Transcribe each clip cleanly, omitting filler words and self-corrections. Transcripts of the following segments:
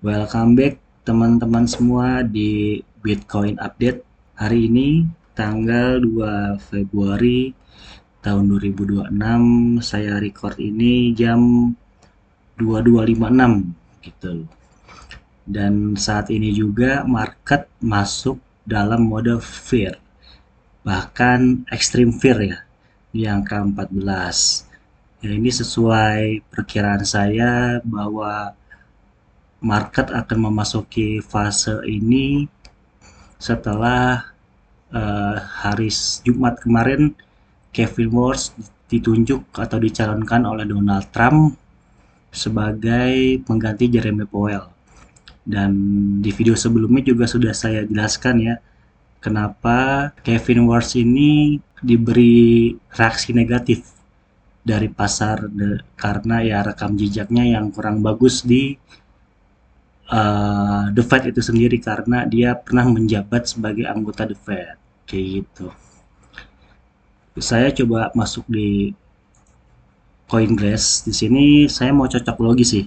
Welcome back teman-teman semua di Bitcoin Update. Hari ini tanggal 2 Februari tahun 2026. Saya record ini jam 22.56 gitu. Dan saat ini juga market masuk dalam mode fear. Bahkan extreme fear ya, di angka 14. Ya, ini sesuai perkiraan saya bahwa market akan memasuki fase ini setelah hari Jumat kemarin Kevin Walsh ditunjuk atau dicalonkan oleh Donald Trump sebagai pengganti Jeremy Powell. Dan di video sebelumnya juga sudah saya jelaskan ya, kenapa Kevin Walsh ini diberi reaksi negatif dari pasar karena ya rekam jejaknya yang kurang bagus di The Fed itu sendiri karena dia pernah menjabat sebagai anggota The Fed kayak gitu. Saya coba masuk di CoinGlass. Di sini saya mau cocok logi sih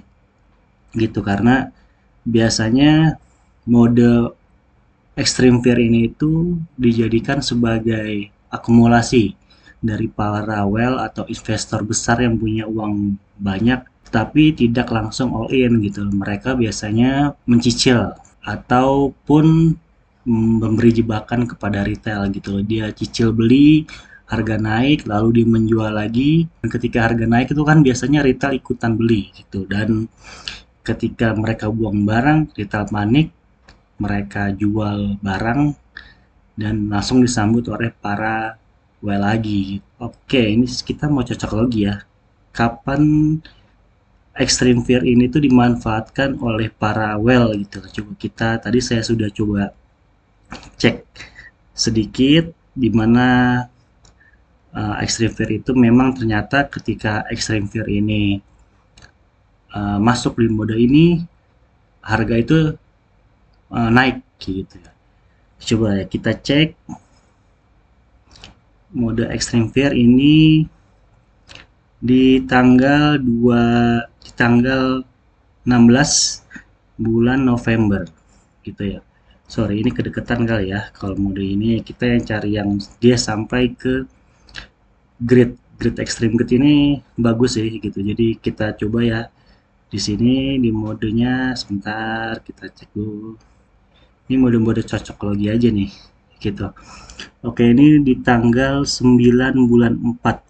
gitu karena biasanya mode extreme fear ini itu dijadikan sebagai akumulasi dari para whale atau investor besar yang punya uang banyak tapi tidak langsung all in gitu. Mereka biasanya mencicil ataupun memberi jebakan kepada retail gitu loh. Dia cicil beli, harga naik, lalu dia menjual lagi. Dan ketika harga naik itu kan biasanya retail ikutan beli gitu. Dan ketika mereka buang barang, retail panik, mereka jual barang dan langsung disambut oleh para whale lagi. Oke, ini kita mau cocok lagi ya. Kapan extreme fear ini tuh dimanfaatkan oleh para whale gitu. Coba kita tadi saya sudah coba cek sedikit di mana extreme fear itu memang ternyata ketika extreme fear ini masuk di mode ini harga itu naik gitu ya. Coba ya kita cek mode extreme fear ini di tanggal 16 bulan November gitu ya. Sorry, ini kedekatan kali ya. Kalau mode ini kita yang cari yang dia sampai ke grid extreme grid ini bagus sih gitu. Jadi kita coba ya di sini di modenya sebentar kita cek dulu. Ini mode-mode cocok logi aja nih gitu. Oke, ini di tanggal 9 bulan 4.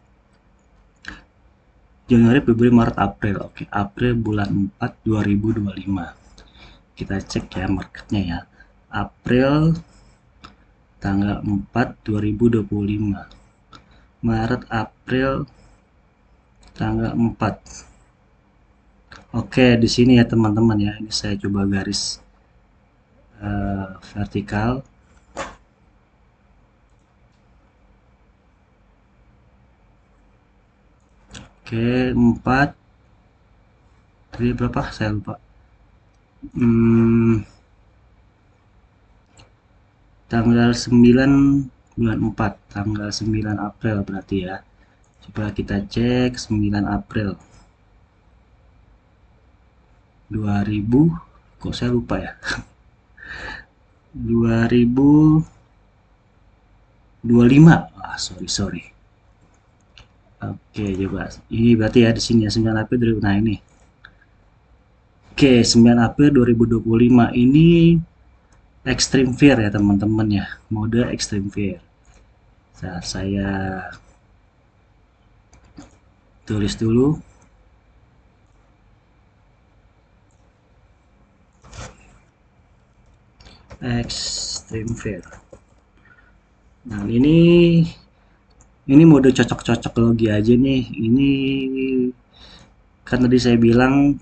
Januari, Februari, Maret, April. Oke, April bulan 4 2025. Kita cek ya marketnya ya. April tanggal 4 2025. Maret, April tanggal 4. Oke, di sini ya teman-teman ya. Ini saya coba garis vertikal. Oke, 4. Tadi berapa? Saya lupa. Tanggal 9 bulan 4, tanggal 9 April berarti ya. Coba kita cek 9 April 2000, kok saya lupa ya. 2025. Sorry. Oke, coba. Ini berarti ya di sini ya 9 April 2000. Nah, ini. Oke, 9 April 2025 ini extreme fear ya teman-teman ya. Mode extreme fear. Nah, saya tulis dulu. Extreme fear. Nah, ini mode cocok-cocok logi aja nih. Ini kan tadi saya bilang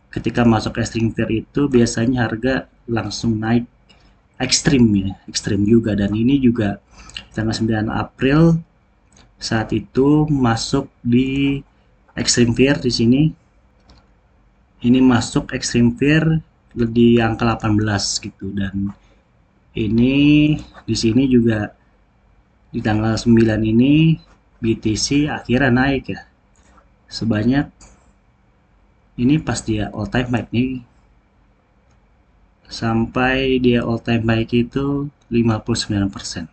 ketika masuk extreme fear itu biasanya harga langsung naik ekstrim ya, ekstrim juga. Dan ini juga tanggal 9 April saat itu masuk di extreme fear di sini. Ini masuk extreme fear di angka 18 gitu. Dan ini di sini juga di tanggal 9 ini BTC akhirnya naik ya. Sebanyak ini pas dia all time high nih sampai dia all time high itu 59%,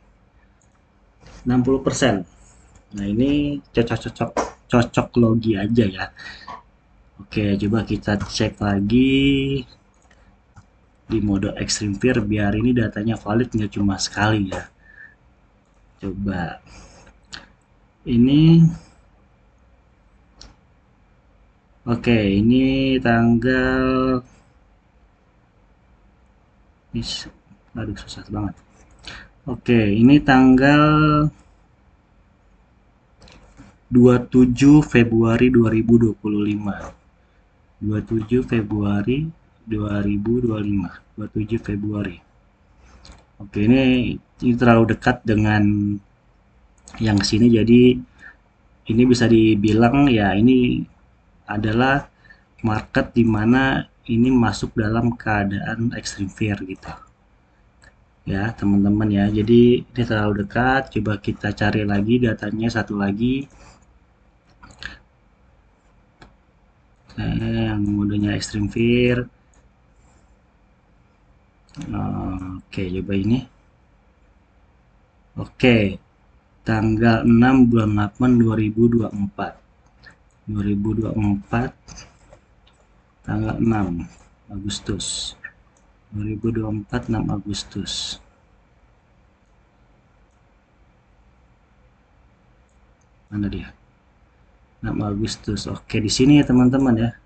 60%. Nah, ini cocok logi aja ya. Oke, coba kita cek lagi di mode extreme fear biar ini datanya valid, nggak cuma sekali ya. Coba ini, oke, ini tanggal, aduh susah banget. Oke, ini tanggal 27 Februari 2025. 27 Februari 2025. 27 Februari. Oke, ini terlalu dekat dengan yang sini, jadi ini bisa dibilang ya ini adalah market di mana ini masuk dalam keadaan extreme fear gitu ya teman-teman ya. Jadi ini terlalu dekat, coba kita cari lagi datanya satu lagi yang modenya extreme fear. Oke, coba ini. Oke, tanggal 6 bulan 8 2024. 2024 tanggal 6 Agustus. 2024 6 Agustus. Mana dia? 6 Agustus. Oke, di sini ya teman-teman ya.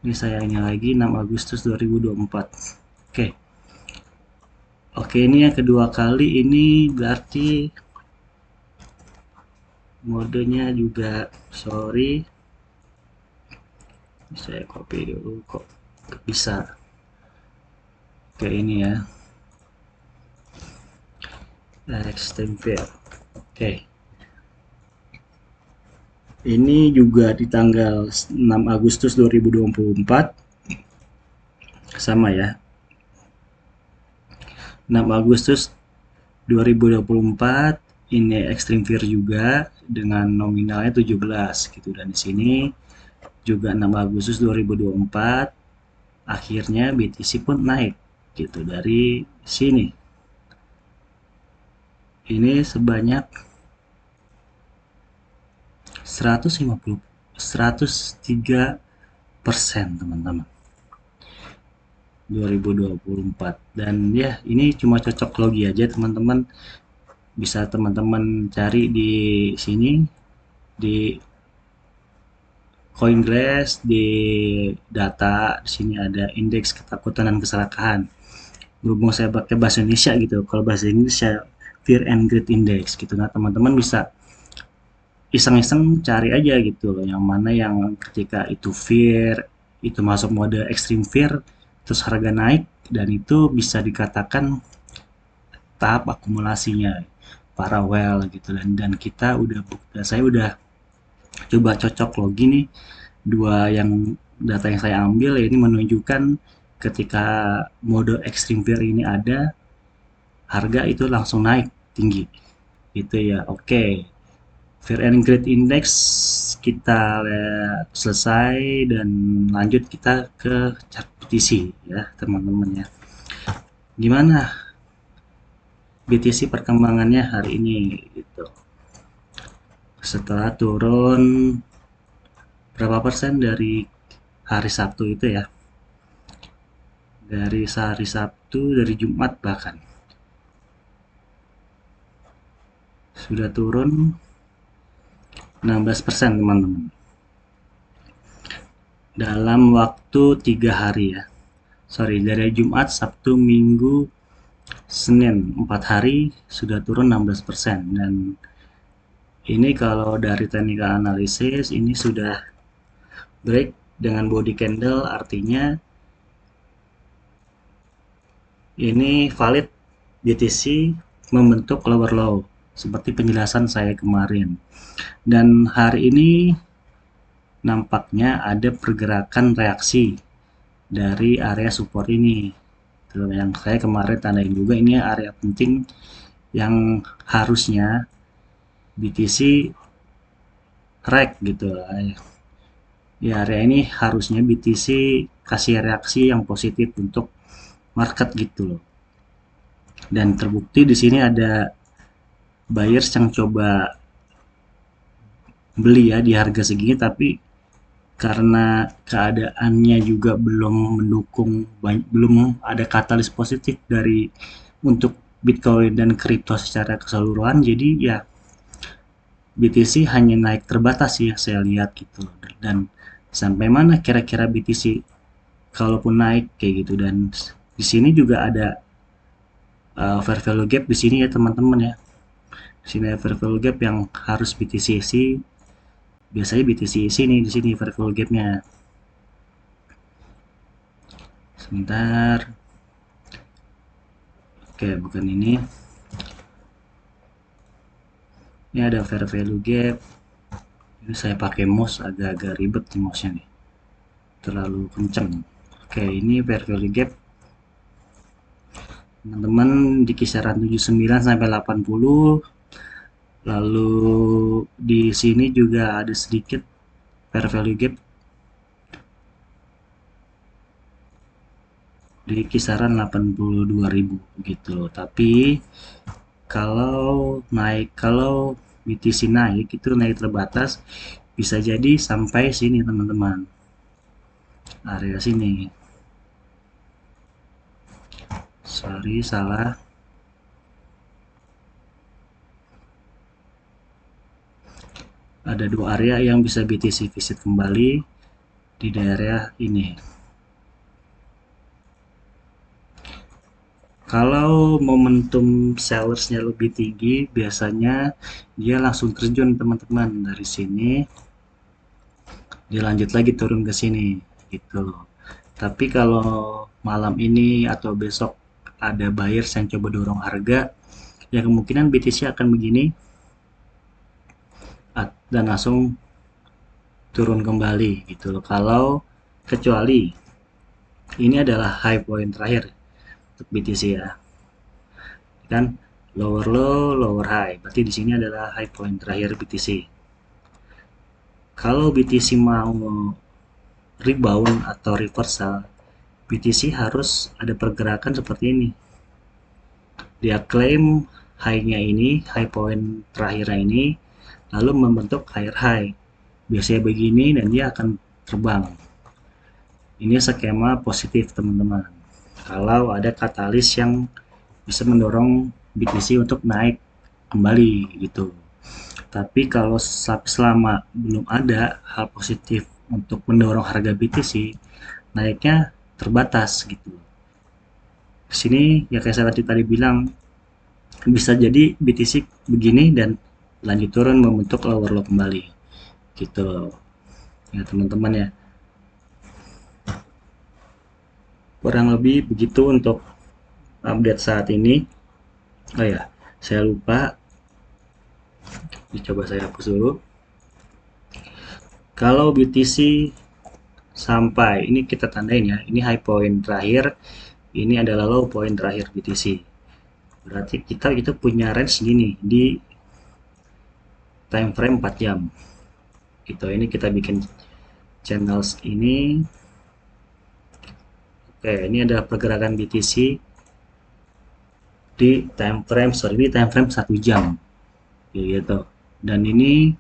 Ini saya ini lagi 6 Agustus 2024. Oke. Oke, ini yang kedua kali, ini berarti modenya juga, sorry, saya copy dulu kok bisa. Oke, ini ya, extreme fear. Oke, ini juga di tanggal 6 Agustus 2024 sama ya, 6 Agustus 2024 ini extreme fear juga dengan nominalnya 17 gitu, dan di sini juga 6 Agustus 2024 akhirnya BTC pun naik gitu dari sini. Ini sebanyak 103% teman-teman 2024. Dan ya ini cuma cocok logi aja teman-teman, bisa teman-teman cari di sini di CoinGlass, di data di sini ada indeks ketakutan dan keserakahan. Berhubung saya pakai bahasa Indonesia gitu, kalau bahasa Inggris saya Fear and Greed Index gitu. Nah, teman-teman bisa iseng-iseng cari aja gitu loh, yang mana yang ketika itu fear, itu masuk mode extreme fear, terus harga naik, dan itu bisa dikatakan tahap akumulasinya para whale gitu. Dan kita udah, saya udah coba cocok logi nih, dua yang data yang saya ambil ini menunjukkan ketika mode extreme fear ini ada, harga itu langsung naik tinggi gitu ya. Oke, Fear and Greed Index kita selesai, dan lanjut kita ke chart BTC ya teman-teman ya. Gimana BTC perkembangannya hari ini gitu. Setelah turun berapa persen dari hari Sabtu itu ya. Dari hari Sabtu, dari Jumat bahkan. Sudah turun 16% teman-teman. Dalam waktu 3 hari ya. Sorry, dari Jumat, Sabtu, Minggu, Senin, 4 hari sudah turun 16%. Dan ini kalau dari technical analysis ini sudah break dengan body candle, artinya ini valid BTC membentuk lower low seperti penjelasan saya kemarin. Dan hari ini nampaknya ada pergerakan reaksi dari area support ini. Yang saya kemarin tandain juga, ini area penting yang harusnya BTC rek gitu. Di area ini harusnya BTC kasih reaksi yang positif untuk market gitu loh. Dan terbukti di sini ada buyers yang coba beli ya di harga segini, tapi karena keadaannya juga belum mendukung, belum ada katalis positif dari untuk Bitcoin dan kripto secara keseluruhan, jadi ya BTC hanya naik terbatas ya saya lihat gitu. Dan sampai mana kira-kira BTC kalaupun naik kayak gitu. Dan di sini juga ada fair value gap di sini ya teman-teman ya. Di sini ada fair value gap yang harus BTC isi. Biasanya BTC isi nih di sini fair value gapnya. Sebentar. Oke, bukan ini. Ini ada fair value gap. Ini saya pakai mouse agak-agak ribet nih mouse-nya nih. Terlalu kenceng. Oke, ini fair value gap. Teman-teman di kisaran 79 sampai 80. Lalu di sini juga ada sedikit fair value gap di kisaran 82.000 gitu. Tapi kalau BTC naik itu naik terbatas, bisa jadi sampai sini teman-teman, area sini. Sorry, salah. Ada dua area yang bisa BTC visit kembali di daerah ini. Kalau momentum sellersnya lebih tinggi, biasanya dia langsung terjun teman-teman dari sini, dia lanjut lagi turun ke sini gitu. Tapi kalau malam ini atau besok ada buyers yang coba dorong harga, ya kemungkinan BTC akan begini dan langsung turun kembali gitu loh. Kalau kecuali ini adalah high point terakhir untuk BTC ya, kan lower low, lower high. Berarti di sini adalah high point terakhir BTC. Kalau BTC mau rebound atau reversal, BTC harus ada pergerakan seperti ini. Dia klaim high-nya ini, high point terakhirnya ini, lalu membentuk higher high. Biasanya begini dan dia akan terbang. Ini skema positif teman-teman. Kalau ada katalis yang bisa mendorong BTC untuk naik kembali gitu. Tapi kalau selama belum ada hal positif untuk mendorong harga BTC, naiknya terbatas gitu. Di sini ya kayak saya tadi bilang, bisa jadi BTC begini dan lanjut turun membentuk lower low kembali gitu ya teman-teman ya. Kurang lebih begitu untuk update saat ini. Oh ya, saya lupa, dicoba saya hapus dulu. Kalau BTC sampai ini kita tandain ya, ini high point terakhir, ini adalah low point terakhir BTC. Berarti kita itu punya range gini di time frame 4 jam. Gitu. Ini kita bikin channels ini. Oke, ini adalah pergerakan BTC di time frame 1 jam. Gitu. Dan ini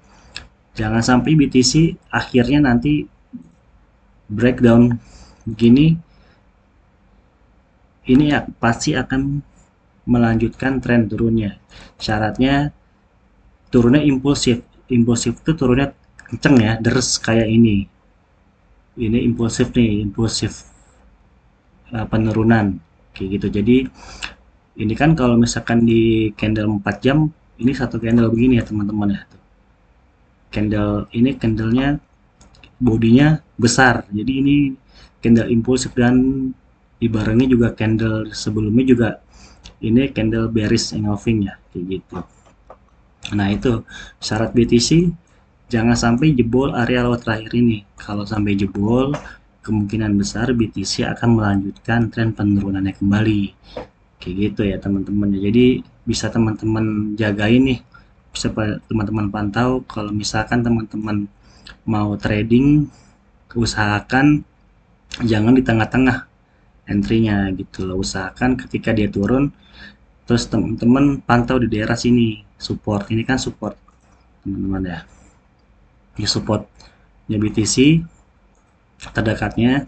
jangan sampai BTC akhirnya nanti breakdown begini, ini ya, pasti akan melanjutkan tren turunnya. Syaratnya turunnya impulsif. Impulsif itu turunnya kenceng ya, deres kayak ini. Ini impulsif nih, impulsif penurunan kayak gitu. Jadi ini kan kalau misalkan di candle 4 jam, ini satu candle begini ya teman-teman ya. Candle ini candlenya bodinya besar. Jadi ini candle impulsif dan dibarengi juga candle sebelumnya juga ini candle bearish engulfing ya kayak gitu. Nah itu syarat BTC jangan sampai jebol area low terakhir ini. Kalau sampai jebol, kemungkinan besar BTC akan melanjutkan tren penurunannya kembali kayak gitu ya teman-teman. Jadi bisa teman-teman jagain nih, bisa teman-teman pantau. Kalau misalkan teman-teman mau trading, usahakan jangan di tengah-tengah entry-nya gitu loh. Usahakan ketika dia turun, terus teman-teman pantau di daerah sini, support. Ini kan support teman-teman ya. Di supportnya BTC terdekatnya,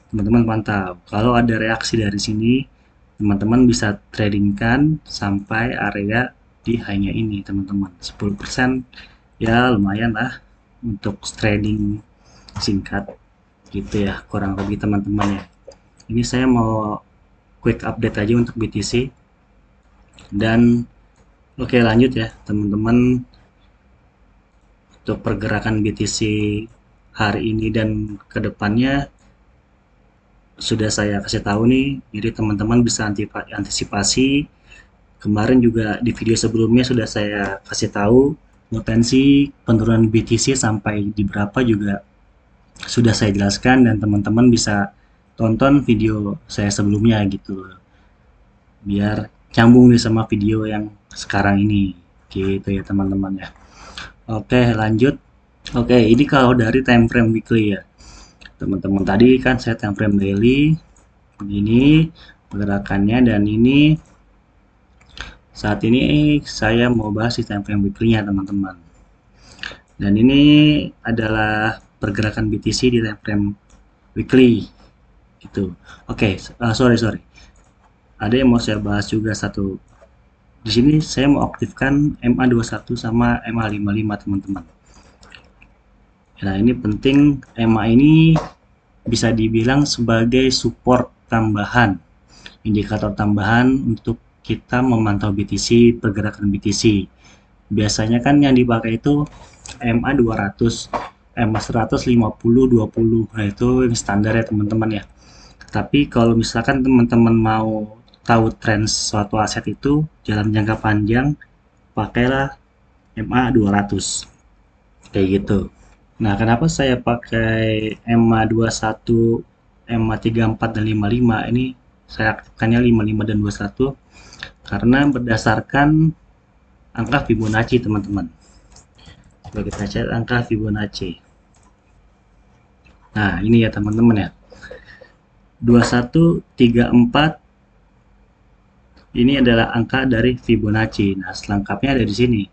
teman-teman pantau. Kalau ada reaksi dari sini, teman-teman bisa tradingkan sampai area di high-nya ini, teman-teman. 10% ya lumayan lah untuk trading singkat gitu ya, kurang lebih teman-teman ya. Ini saya mau quick update aja untuk BTC. Dan oke, lanjut ya teman-teman, untuk pergerakan BTC hari ini dan kedepannya sudah saya kasih tahu nih, jadi teman-teman bisa antisipasi. Kemarin juga di video sebelumnya sudah saya kasih tahu potensi penurunan BTC sampai di berapa juga sudah saya jelaskan, dan teman-teman bisa tonton video saya sebelumnya gitu, biar nyambung nih sama video yang sekarang ini gitu ya teman-teman ya. Oke, lanjut. Oke, ini kalau dari time frame weekly ya teman-teman. Tadi kan saya time frame daily begini pergerakannya, dan ini saat ini saya mau bahas di time frame weekly-nya teman-teman. Dan ini adalah pergerakan BTC di time frame weekly gitu. Oke, sorry. Ada yang mau saya bahas juga satu. Di sini saya mau aktifkan MA21 sama MA55 teman-teman. Nah, ini penting. MA ini bisa dibilang sebagai support tambahan, indikator tambahan untuk kita memantau BTC, pergerakan BTC. Biasanya kan yang dipakai itu MA 200, MA 100, 50, 20. Nah, itu yang standar ya teman-teman ya. Tapi kalau misalkan teman-teman mau tahu tren suatu aset itu dalam jangka panjang, pakailah MA 200. Kayak gitu. Nah, kenapa saya pakai MA 21, MA 34 dan 55? Ini saya aktifkannya 55 dan 21 karena berdasarkan angka Fibonacci, teman-teman. Coba kita cek angka Fibonacci. Nah, ini ya teman-teman ya. 2134 ini adalah angka dari Fibonacci. Nah, selengkapnya ada di sini.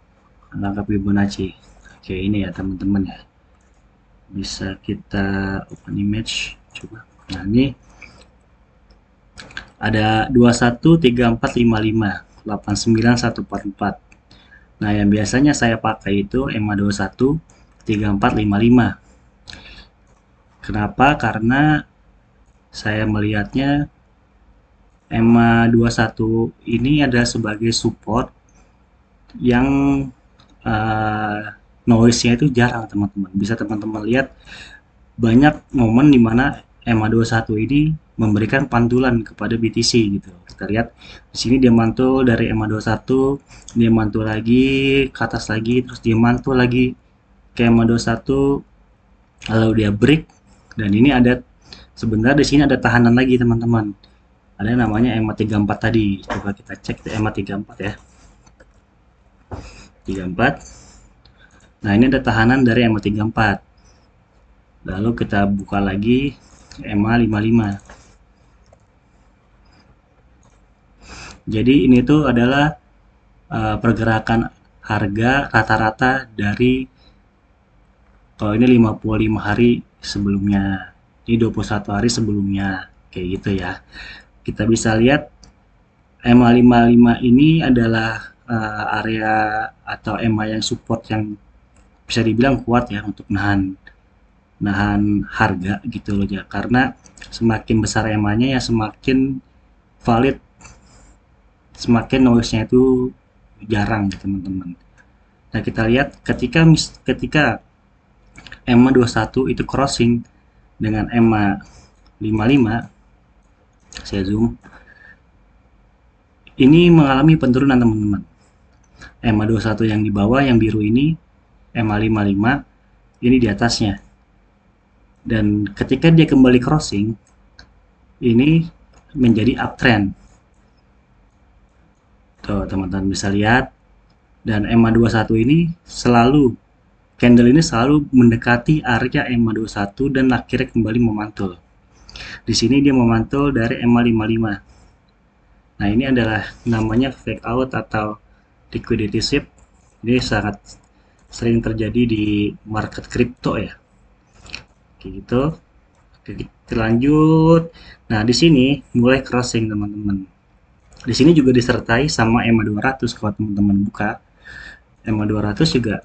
Angka Fibonacci. Oke, ini ya teman-teman ya. Bisa kita open image, coba. Nah, ini ada 213455 89144. Nah, yang biasanya saya pakai itu EMA 213455. Kenapa? Karena saya melihatnya EMA 21 ini adalah sebagai support yang noise-nya itu jarang teman-teman. Bisa teman-teman lihat banyak momen di mana EMA 21 ini memberikan pantulan kepada BTC gitu. Kita lihat di sini dia mantul dari EMA 21, dia mantul lagi ke atas lagi, terus dia mantul lagi ke EMA 21, lalu dia break, dan ini ada sebenarnya di sini ada tahanan lagi teman-teman. Ada namanya EMA 34 tadi. Coba kita cek EMA 34 ya. 34. Nah, ini ada tahanan dari EMA 34. Lalu kita buka lagi EMA 55. Jadi ini tuh adalah pergerakan harga rata-rata dari, kalau ini 55 hari sebelumnya, ini 21 hari sebelumnya, kayak gitu ya. Kita bisa lihat EMA 55 ini adalah area atau EMA yang support yang bisa dibilang kuat ya untuk nahan harga gitu loh ya, karena semakin besar EMA-nya ya semakin valid, semakin noise-nya itu jarang teman-teman. Nah, kita lihat ketika EMA 21 itu crossing dengan EMA 55, saya zoom, ini mengalami penurunan teman-teman. EMA 21 yang di bawah yang biru ini, EMA 55 ini di atasnya. Dan ketika dia kembali crossing, ini menjadi uptrend. Tuh, teman-teman bisa lihat. Dan EMA 21 ini selalu, candle ini selalu mendekati area EMA 21 dan akhirnya kembali memantul. Di sini dia memantul dari EMA 55. Nah, ini adalah namanya fake out atau liquidity sweep. Ini sangat sering terjadi di market kripto ya. Kayak gitu. Oke, kita lanjut. Nah, di sini mulai crossing teman-teman. Di sini juga disertai sama EMA 200 kalau teman-teman buka. EMA 200 juga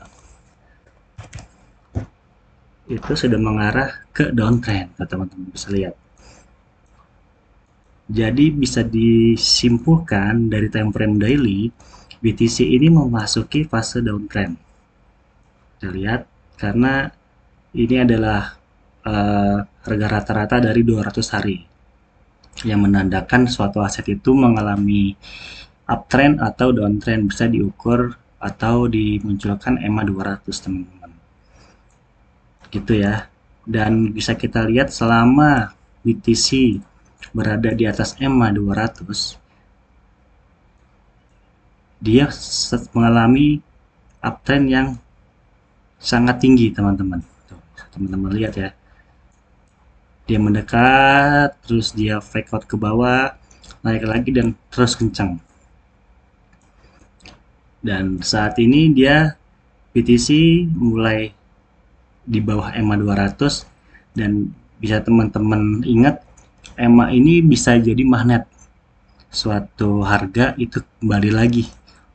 itu sudah mengarah ke downtrend, teman-teman bisa lihat. Jadi bisa disimpulkan dari time frame daily, BTC ini memasuki fase downtrend. Kita lihat karena ini adalah harga rata-rata dari 200 hari yang menandakan suatu aset itu mengalami uptrend atau downtrend, bisa diukur atau dimunculkan EMA 200 teman-teman. Gitu ya. Dan bisa kita lihat selama BTC berada di atas EMA 200, dia mengalami uptrend yang sangat tinggi teman-teman. Teman-teman lihat ya. Dia mendekat, terus dia fake out ke bawah, naik lagi dan terus kencang. Dan saat ini dia BTC mulai di bawah EMA 200 dan bisa teman-teman ingat EMA ini bisa jadi magnet. Suatu harga itu kembali lagi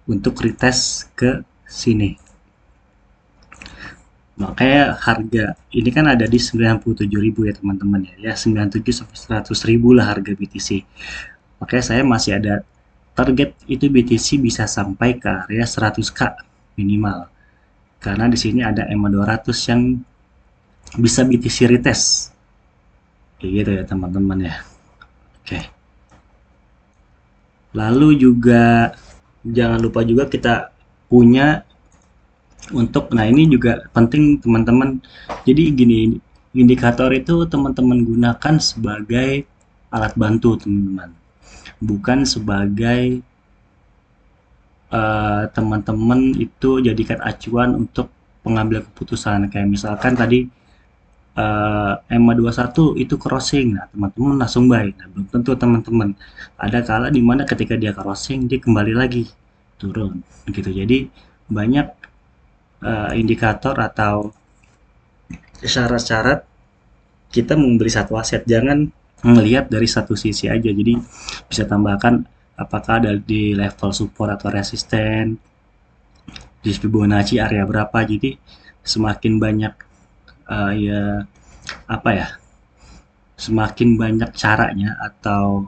untuk retest ke sini. Makanya harga ini kan ada di 97.000 ya teman-teman ya. 97 sampai 100.000 lah harga BTC. Makanya saya masih ada target itu BTC bisa sampai ke area 100k minimal. Karena di sini ada EMA 200 yang bisa BTC retest. Kayak gitu ya teman-teman ya. Oke. Lalu juga jangan lupa juga kita punya untuk, nah ini juga penting teman-teman. Jadi gini, indikator itu teman-teman gunakan sebagai alat bantu teman-teman, bukan sebagai teman-teman itu jadikan acuan untuk pengambil keputusan. Kayak misalkan tadi EMA 21 itu crossing, nah teman-teman langsung buy. Nah, belum tentu teman-teman. Ada kala dimana ketika dia crossing dia kembali lagi turun gitu. Jadi banyak indikator atau syarat-syarat kita membeli satu aset, jangan melihat dari satu sisi aja. Jadi bisa tambahkan apakah ada di level support atau resisten, di Fibonacci area berapa. Jadi semakin banyak ya apa ya, semakin banyak caranya atau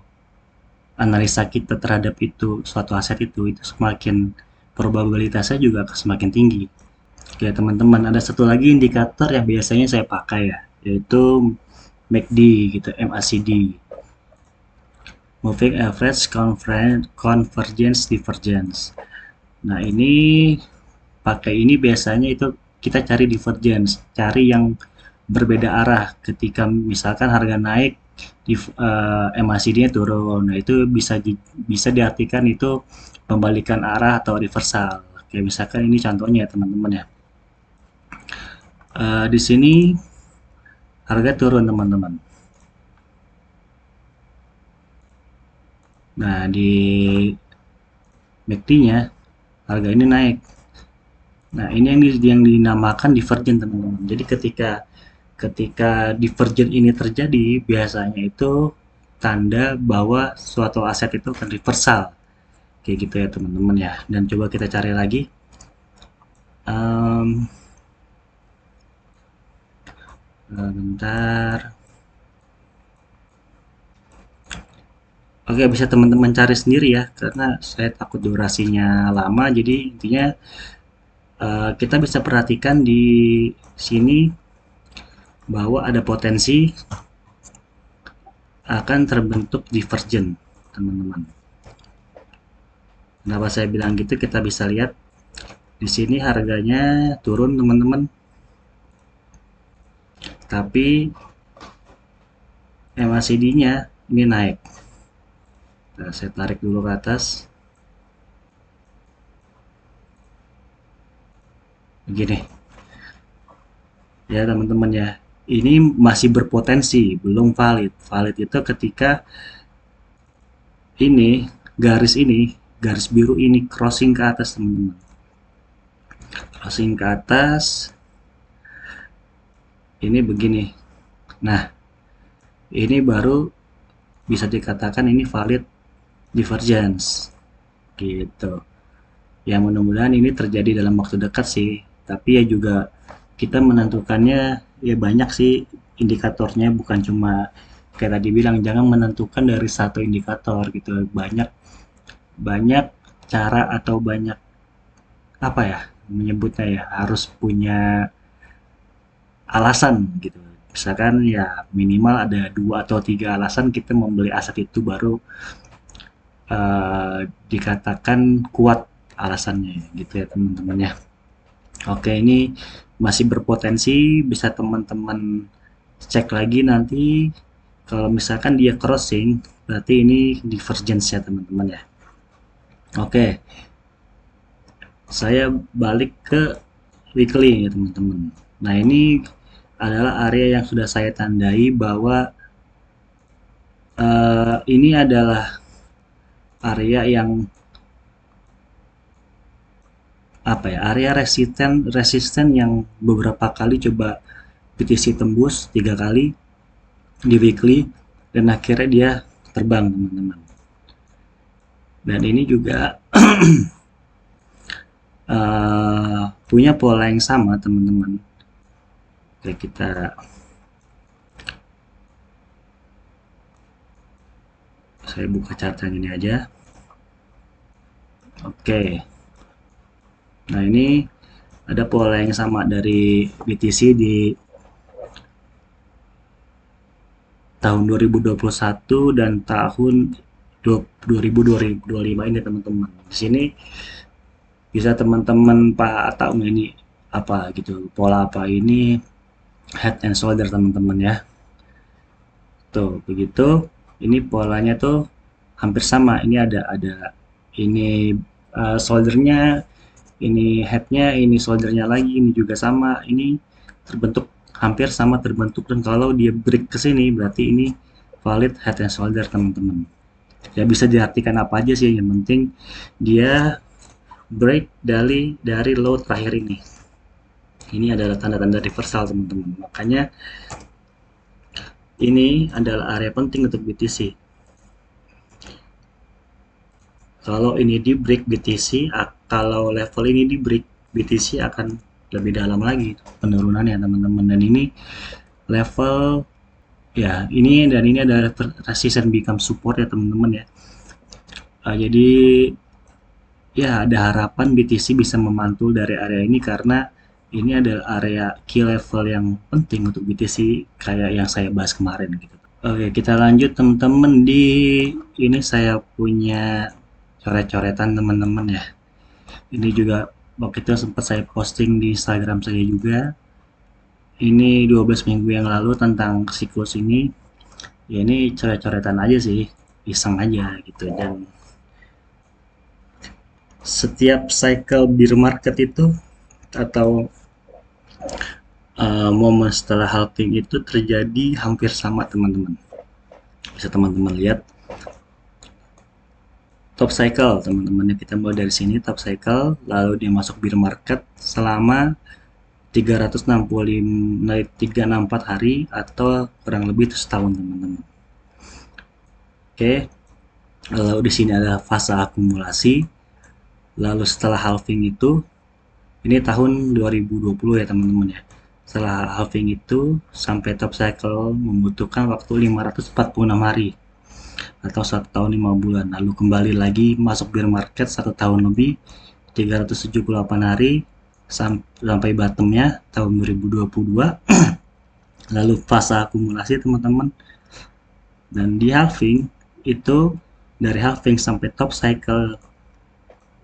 analisa kita terhadap itu suatu aset itu semakin probabilitasnya juga semakin tinggi. Oke teman-teman, ada satu lagi indikator yang biasanya saya pakai ya, yaitu MACD gitu, MACD, Moving Average Convergence Divergence. Nah ini pakai ini biasanya itu kita cari divergence, cari yang berbeda arah. Ketika misalkan harga naik, di MACD-nya turun, nah itu bisa diartikan itu pembalikan arah atau reversal. Kayak misalkan ini contohnya ya teman-teman ya. Di sini harga turun teman-teman. Nah di MACD-nya harga ini naik. Nah ini yang dinamakan divergent teman-teman. Jadi ketika divergent ini terjadi, biasanya itu tanda bahwa suatu aset itu akan reversal. Kayak gitu ya teman-teman ya. Dan coba kita cari lagi. Bentar. Oke, bisa teman-teman cari sendiri ya, karena saya takut durasinya lama. Jadi intinya kita bisa perhatikan di sini bahwa ada potensi akan terbentuk divergent, teman-teman. Kenapa saya bilang gitu? Kita bisa lihat di sini harganya turun, teman-teman. Tapi MACD-nya ini naik. Nah, saya tarik dulu ke atas. Begini. Ya, teman-teman ya. ini masih berpotensi, belum valid. Valid itu ketika ini, garis biru ini crossing ke atas, teman-teman. Crossing ke atas, ini begini. Nah, ini baru bisa dikatakan ini valid divergence. Gitu. Ya mudah-mudahan ini terjadi dalam waktu dekat sih. Tapi ya juga kita menentukannya ya banyak sih indikatornya, bukan cuma kayak tadi bilang jangan menentukan dari satu indikator gitu. Banyak banyak cara atau banyak apa ya menyebutnya ya, harus punya alasan gitu. Misalkan ya minimal ada 2 atau 3 alasan kita membeli aset itu baru dikatakan kuat alasannya gitu ya teman-teman ya. Oke, ini masih berpotensi, bisa teman-teman cek lagi nanti. Kalau misalkan dia crossing, berarti ini divergence ya teman-teman ya. Oke, saya balik ke weekly ya teman-teman. Nah, ini adalah area yang sudah saya tandai bahwa ini adalah area yang apa ya, area resisten yang beberapa kali coba BTC tembus 3 kali di weekly dan akhirnya dia terbang teman-teman. Dan ini juga punya pola yang sama teman-teman. Oke, saya buka chart yang ini aja. Oke, nah ini ada pola yang sama dari BTC di tahun 2021 dan tahun 2025 ini teman-teman. Di sini bisa teman-teman tahu ini apa gitu, pola apa ini, head and shoulder teman-teman ya. Tuh, begitu. Ini polanya tuh hampir sama. Ini ada ini shouldernya, ini headnya, ini shouldernya lagi, ini juga sama. Ini terbentuk hampir sama terbentuk, dan kalau dia break ke sini berarti ini valid head and shoulder teman-teman. Ya bisa diartikan apa aja sih, yang penting dia break dari low terakhir ini. Ini adalah tanda-tanda reversal teman-teman. Makanya ini adalah area penting untuk BTC. Kalau ini di break BTC, kalau level ini di break BTC akan lebih dalam lagi penurunannya teman-teman. Dan ini level ya ini, dan ini adalah resistance become support ya teman-teman ya. Jadi ya ada harapan BTC bisa memantul dari area ini, karena ini adalah area key level yang penting untuk BTC kayak yang saya bahas kemarin gitu. Oke, kita lanjut teman-teman. Di ini saya punya coret-coretan teman-teman ya. Ini juga waktu itu sempat saya posting di Instagram saya juga. Ini 12 minggu yang lalu tentang siklus ini. Ya ini coret-coretan aja sih, iseng aja gitu. Dan setiap cycle bear market itu atau momen setelah halving itu terjadi hampir sama teman-teman. Bisa teman-teman lihat top cycle teman-teman, kita mulai dari sini top cycle, lalu dia masuk bear market selama 364 hari atau kurang lebih itu setahun teman-teman. Oke, lalu di sini ada fase akumulasi. Lalu setelah halving itu, ini tahun 2020 ya teman-teman ya. Setelah halving itu sampai top cycle membutuhkan waktu 546 hari atau 1 tahun 5 bulan. Lalu kembali lagi masuk bear market 1 tahun lebih, 378 hari sampai bottomnya tahun 2022. Lalu fase akumulasi teman-teman. Dan di halving itu, dari halving sampai top cycle,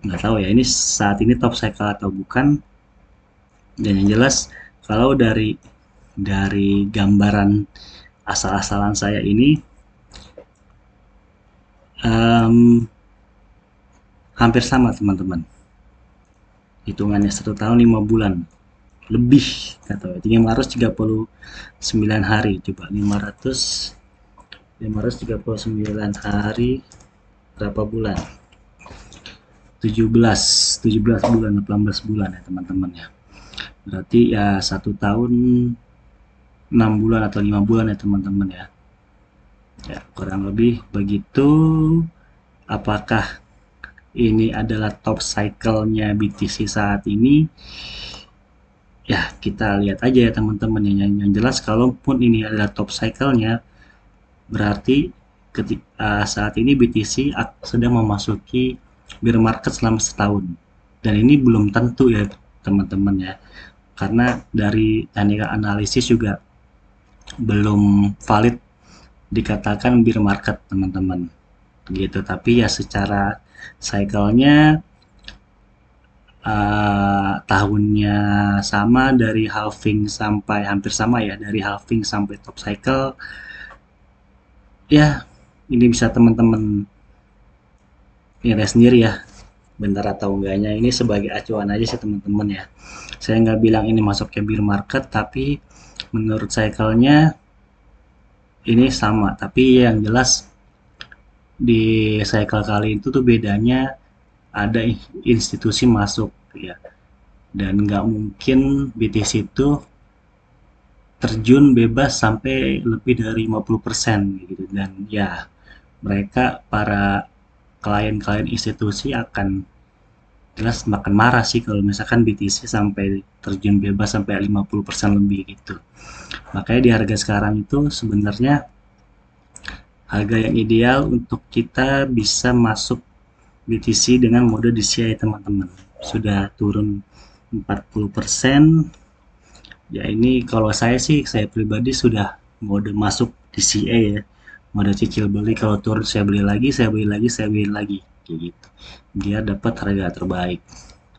nggak tahu ya ini saat ini top cycle atau bukan. Dan yang jelas kalau dari gambaran asal-asalan saya ini hampir sama teman-teman, hitungannya 1 tahun 5 bulan. lebih kata 539 hari. Coba 539 hari berapa bulan? 17 17 bulan, 18 bulan ya teman-teman ya. Berarti ya 1 tahun 6 bulan atau 5 bulan ya teman-teman ya. Ya, kurang lebih begitu. Apakah ini adalah top cycle-nya BTC saat ini? Ya, kita lihat aja ya teman-teman. Yang jelas, kalaupun ini adalah top cycle-nya, berarti saat ini BTC sedang memasuki bear market selama setahun. Dan ini belum tentu ya teman-teman ya. Karena dari teknik analisis juga belum valid dikatakan bear market teman-teman gitu. Tapi ya secara cycle-nya tahunnya sama, dari halving sampai hampir sama ya, dari halving sampai top cycle ya. Ini bisa teman-teman nilai sendiri ya, benar atau enggaknya. Ini sebagai acuan aja sih teman-teman ya. Saya nggak bilang ini masuknya bear market, tapi menurut cycle-nya ini sama. Tapi yang jelas di cycle kali itu tuh bedanya ada institusi masuk ya, dan nggak mungkin BTC itu terjun bebas sampai lebih dari 50% gitu. Dan ya mereka, para klien-klien institusi akan jelas makan marah sih kalau misalkan BTC sampai terjun bebas sampai 50% lebih gitu. Makanya di harga sekarang itu sebenarnya harga yang ideal untuk kita bisa masuk BTC dengan mode DCI teman-teman. Sudah turun 40%. Ya ini kalau saya sih, saya pribadi sudah mode masuk DCA ya. Mode cicil beli, kalau turun saya beli lagi, saya beli lagi, saya beli lagi. Kayak gitu. Biar dapat harga terbaik.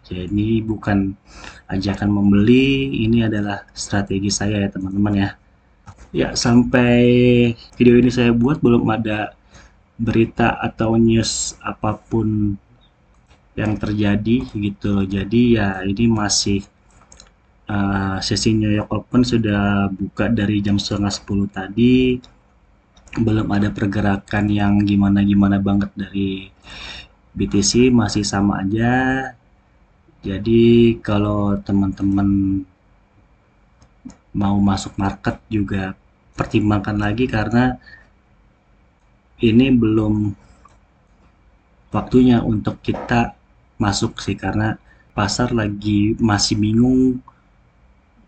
Jadi bukan ajakan membeli, ini adalah strategi saya ya teman-teman ya. Ya, sampai video ini saya buat belum ada berita atau news apapun yang terjadi gitu. Jadi ya ini masih sesi New York Open sudah buka dari jam setengah 10 tadi, belum ada pergerakan yang gimana-gimana banget dari BTC, masih sama aja. Jadi kalau teman-teman mau masuk market juga pertimbangkan lagi, karena ini belum waktunya untuk kita masuk sih, karena pasar lagi masih bingung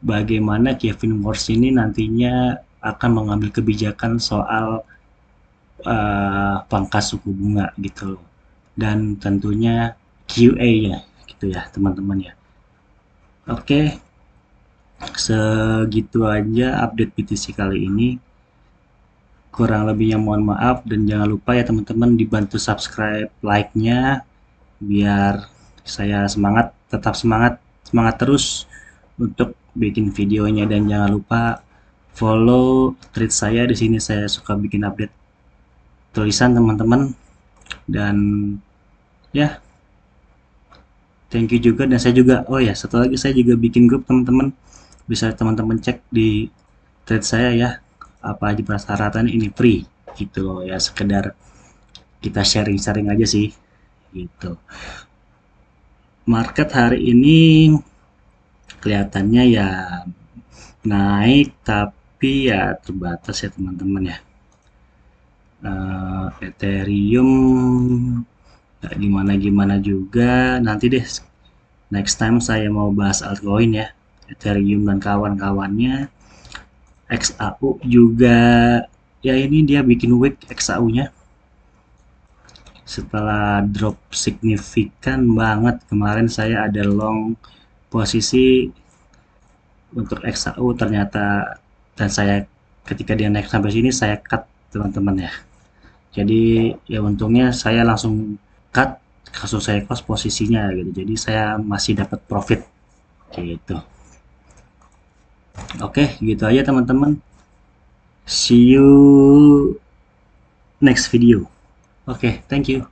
bagaimana Kevin Morse ini nantinya akan mengambil kebijakan soal pangkas suku bunga gitu, dan tentunya QA ya gitu ya teman-teman ya. Oke, segitu aja update BTC kali ini. Kurang lebihnya mohon maaf, dan jangan lupa ya teman-teman dibantu subscribe, like-nya, biar saya semangat, tetap semangat terus untuk bikin videonya. Dan jangan lupa follow thread saya, di sini saya suka bikin update tulisan teman-teman. Dan ya, thank you juga. Dan saya juga, oh ya satu lagi, saya juga bikin grup teman-teman, bisa teman-teman cek di thread saya ya, apa aja persyaratan. Ini free gitu loh ya, sekedar kita sharing-sharing aja sih gitu. Market hari ini kelihatannya ya naik, tapi ya terbatas ya teman-teman ya. Ethereum nggak gimana-gimana juga. Nanti deh next time saya mau bahas altcoin ya, Ethereum dan kawan-kawannya. XAU juga ya, ini dia bikin weak XAU nya setelah drop signifikan banget kemarin. Saya ada long posisi untuk XAU ternyata, dan saya ketika dia naik sampai sini saya cut teman-teman ya. Jadi ya untungnya saya langsung cut, kasus saya close posisinya gitu, jadi saya masih dapat profit gitu. Oke, gitu aja teman-teman. See you next video. Oke, thank you.